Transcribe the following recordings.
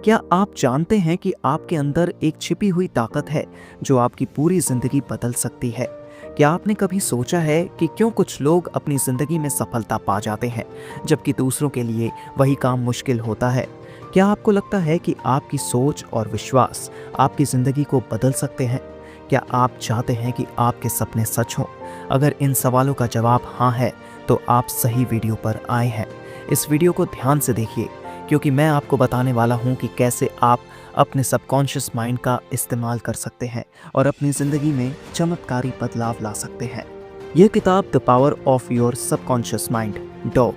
क्या आप जानते हैं कि आपके अंदर एक छिपी हुई ताकत है जो आपकी पूरी जिंदगी बदल सकती है? क्या आपने कभी सोचा है कि क्यों कुछ लोग अपनी जिंदगी में सफलता पा जाते हैं जबकि दूसरों के लिए वही काम मुश्किल होता है? क्या आपको लगता है कि आपकी सोच और विश्वास आपकी जिंदगी को बदल सकते हैं? क्या आप चाहते हैं कि आपके सपने सच हों? अगर इन सवालों का जवाब हाँ है तो आप सही वीडियो पर आए हैं। इस वीडियो को ध्यान से देखिए क्योंकि मैं आपको बताने वाला हूं कि कैसे आप अपने सबकॉन्शियस माइंड का इस्तेमाल कर सकते हैं और अपनी ज़िंदगी में चमत्कारी बदलाव ला सकते हैं। यह किताब the power of your subconscious mind डॉ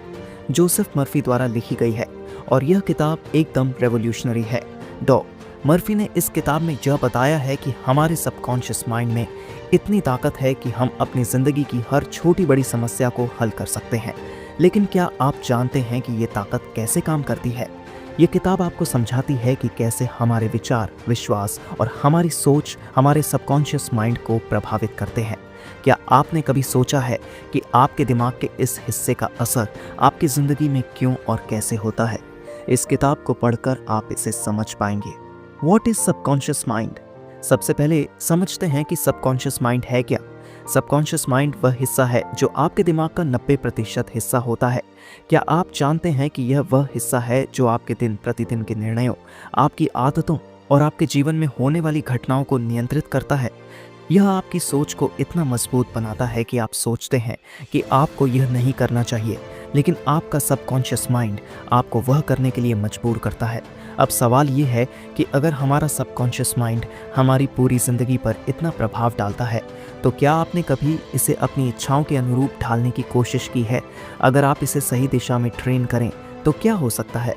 जोसेफ मर्फी द्वारा लिखी गई है और यह किताब एकदम रेवोल्यूशनरी है। डॉ मर्फी ने इस किताब में यह बताया है कि हमारे सबकॉन्शियस माइंड में इतनी ताकत है कि हम अपनी ज़िंदगी की हर छोटी बड़ी समस्या को हल कर सकते हैं। लेकिन क्या आप जानते हैं कि ये ताकत कैसे काम करती है? ये किताब आपको समझाती है कि कैसे हमारे विचार, विश्वास और हमारी सोच हमारे सबकॉन्शियस माइंड को प्रभावित करते हैं। क्या आपने कभी सोचा है कि आपके दिमाग के इस हिस्से का असर आपकी ज़िंदगी में क्यों और कैसे होता है? इस किताब को पढ़कर आप इसे समझ पाएंगे। What is subconscious mind? सबसे पहले समझते हैं कि सबकॉन्शियस माइंड है क्या। सबकॉन्शियस माइंड वह हिस्सा है जो आपके दिमाग का 90% हिस्सा होता है। क्या आप जानते हैं कि यह वह हिस्सा है जो आपके दिन प्रतिदिन के निर्णयों, आपकी आदतों और आपके जीवन में होने वाली घटनाओं को नियंत्रित करता है? यह आपकी सोच को इतना मजबूत बनाता है कि आप सोचते हैं कि आपको यह नहीं करना चाहिए, लेकिन आपका सबकॉन्शियस माइंड आपको वह करने के लिए मजबूर करता है। अब सवाल ये है कि अगर हमारा सबकॉन्शियस माइंड हमारी पूरी ज़िंदगी पर इतना प्रभाव डालता है तो क्या आपने कभी इसे अपनी इच्छाओं के अनुरूप ढालने की कोशिश की है? अगर आप इसे सही दिशा में ट्रेन करें तो क्या हो सकता है?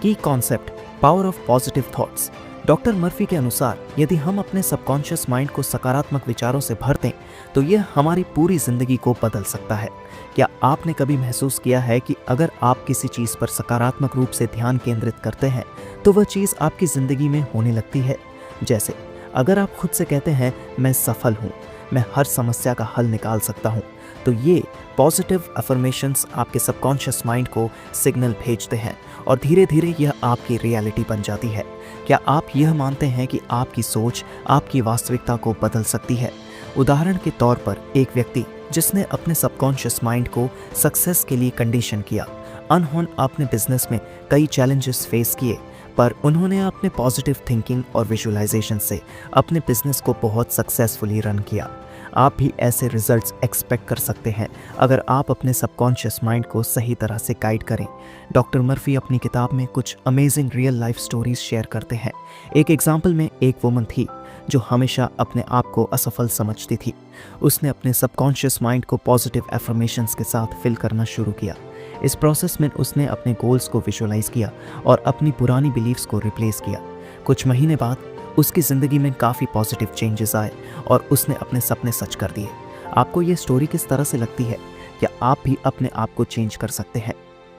की concept, power of positive thoughts. Doctor Murphy के अनुसार यदि हम अपने सबकॉन्शियस माइंड को सकारात्मक विचारों से भर दें तो यह हमारी पूरी जिंदगी को बदल सकता है। क्या आपने कभी महसूस किया है कि अगर आप किसी चीज़ पर सकारात्मक रूप से ध्यान केंद्रित करते हैं तो वह चीज़ आपकी ज़िंदगी में होने लगती है? जैसे अगर आप खुद से कहते हैं मैं सफल हूँ, मैं हर समस्या का हल निकाल सकता हूँ, तो ये पॉजिटिव अफर्मेशंस आपके सबकॉन्शियस माइंड को सिग्नल भेजते हैं और धीरे धीरे यह आपकी रियलिटी बन जाती है। क्या आप यह मानते हैं कि आपकी सोच आपकी वास्तविकता को बदल सकती है? उदाहरण के तौर पर एक व्यक्ति जिसने अपने सबकॉन्शियस माइंड को सक्सेस के लिए कंडीशन किया, अनहोन अपने बिजनेस में कई चैलेंजेस फेस किए, पर उन्होंने अपने पॉजिटिव थिंकिंग और विजुअलाइजेशन से अपने बिजनेस को बहुत सक्सेसफुली रन किया। आप भी ऐसे रिजल्ट्स एक्सपेक्ट कर सकते हैं अगर आप अपने सबकॉन्शियस माइंड को सही तरह से गाइड करें। डॉक्टर मर्फी अपनी किताब में कुछ amazing real life stories share करते हैं। एक एग्जाम्पल में एक वुमन थी जो हमेशा अपने आप को असफल समझती थी। उसने अपने सबकॉन्शियस माइंड को पॉजिटिव एफर्मेशंस के साथ फिल करना शुरू किया। इस प्रोसेस में उसने अपने गोल्स को विजुअलाइज किया और अपनी पुरानी बिलीव्स को रिप्लेस किया। कुछ महीने बाद उसकी ज़िंदगी में काफ़ी पॉजिटिव चेंजेस आए और उसने अपने सपने सच कर दिए। आपको ये स्टोरी किस तरह से लगती है? क्या आप भी अपने आप को चेंज कर सकते हैं?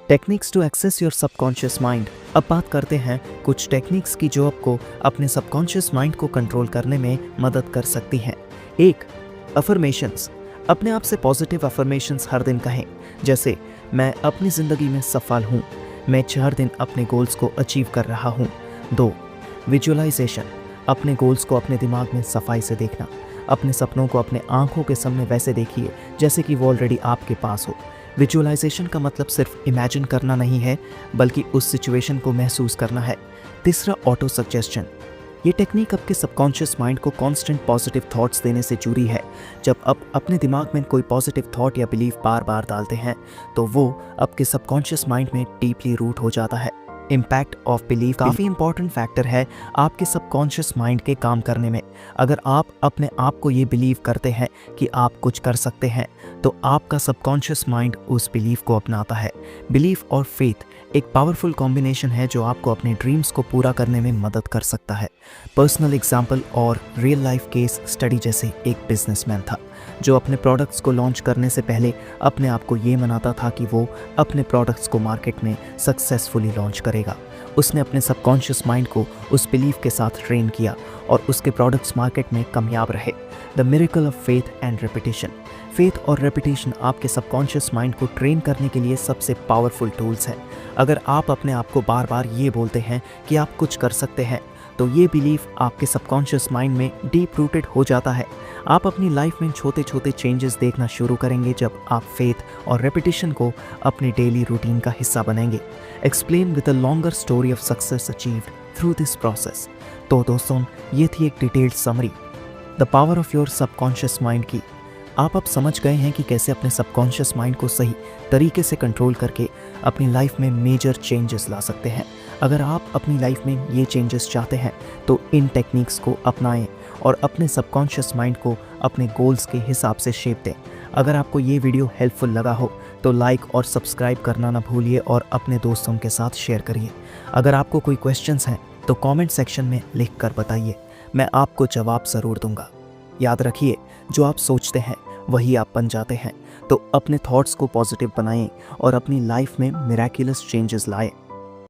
Techniques to access your subconscious mind. अब बात करते हैं कुछ टेक्निक्स की जो आपको अपने सबकॉन्शियस माइंड को कंट्रोल करने में मदद कर सकती हैं। 1. अफर्मेशंस। अपने आप से पॉजिटिव अफर्मेशंस हर दिन कहें, जैसे मैं अपनी ज़िंदगी में सफल हूँ, मैं 4 दिन अपने गोल्स को अचीव कर रहा हूँ। 2. विजुअलाइजेशन। अपने गोल्स को अपने दिमाग में सफाई से देखना। अपने सपनों को अपने आंखों के सामने वैसे देखिए जैसे कि वो ऑलरेडी आपके पास हो। विजुअलाइजेशन का मतलब सिर्फ इमेजिन करना नहीं है, बल्कि उस सिचुएशन को महसूस करना है। 3. Auto suggestion. ये टेक्निक आपके सबकॉन्शियस माइंड को कांस्टेंट पॉजिटिव थॉट्स देने से जुड़ी है। जब आप अपने दिमाग में कोई पॉजिटिव थॉट या बिलीफ बार बार डालते हैं तो वो आपके सबकॉन्शियस माइंड में डीपली रूट हो जाता है। इम्पैक्ट ऑफ बिलीफ काफ़ी इंपॉर्टेंट फैक्टर है आपके सबकॉन्शियस माइंड के काम करने में। अगर आप अपने आप को ये बिलीव करते हैं कि आप कुछ कर सकते हैं तो आपका सबकॉन्शियस माइंड उस बिलीफ को अपनाता है। बिलीफ और फेथ एक पावरफुल कॉम्बिनेशन है जो आपको अपने ड्रीम्स को पूरा करने में मदद कर सकता है। पर्सनल एग्जाम्पल और रियल लाइफ केस स्टडी जैसे एक बिजनेसमैन था जो अपने प्रोडक्ट्स को लॉन्च करने से पहले अपने आप को ये मनाता था कि वो अपने प्रोडक्ट्स को मार्केट में सक्सेसफुली लॉन्च करेगा। उसने अपने सबकॉन्शियस माइंड को उस बिलीफ के साथ ट्रेन किया और उसके प्रोडक्ट्स मार्केट में कामयाब रहे। The miracle of faith and repetition. Faith और रेपिटेशन आपके सबकॉन्शियस माइंड को ट्रेन करने के लिए सबसे पावरफुल टूल्स हैं। अगर आप अपने आप को बार बार ये बोलते हैं कि आप कुछ कर सकते हैं, तो ये बिलीफ आपके सबकॉन्शियस माइंड में डीप रूटेड हो जाता है। आप अपनी लाइफ में छोटे छोटे चेंजेस देखना शुरू करेंगे जब आप फेथ और रेपिटेशन को अपने डेली रूटीन का हिस्सा बनेंगे। Explain with a longer story of success achieved through this process. तो दोस्तों, ये थी एक detailed summary the power of your subconscious mind की। आप अब समझ गए हैं कि कैसे अपने सबकॉन्शियस माइंड को सही तरीके से कंट्रोल करके अपनी लाइफ में मेजर चेंजेस ला सकते हैं। अगर आप अपनी लाइफ में ये चेंजेस चाहते हैं तो इन टेक्निक्स को अपनाएं और अपने सबकॉन्शियस माइंड को अपने गोल्स के हिसाब से शेप दें। अगर आपको ये वीडियो हेल्पफुल लगा हो तो लाइक और सब्सक्राइब करना ना भूलिए और अपने दोस्तों के साथ शेयर करिए। अगर आपको कोई क्वेश्चंस हैं तो कमेंट सेक्शन में लिख कर बताइए, मैं आपको जवाब ज़रूर दूंगा। याद रखिए, जो आप सोचते हैं वही आप बन जाते हैं। तो अपने थॉट्स को पॉजिटिव बनाएं और अपनी लाइफ में मिरेकुलस चेंजेस लाएं।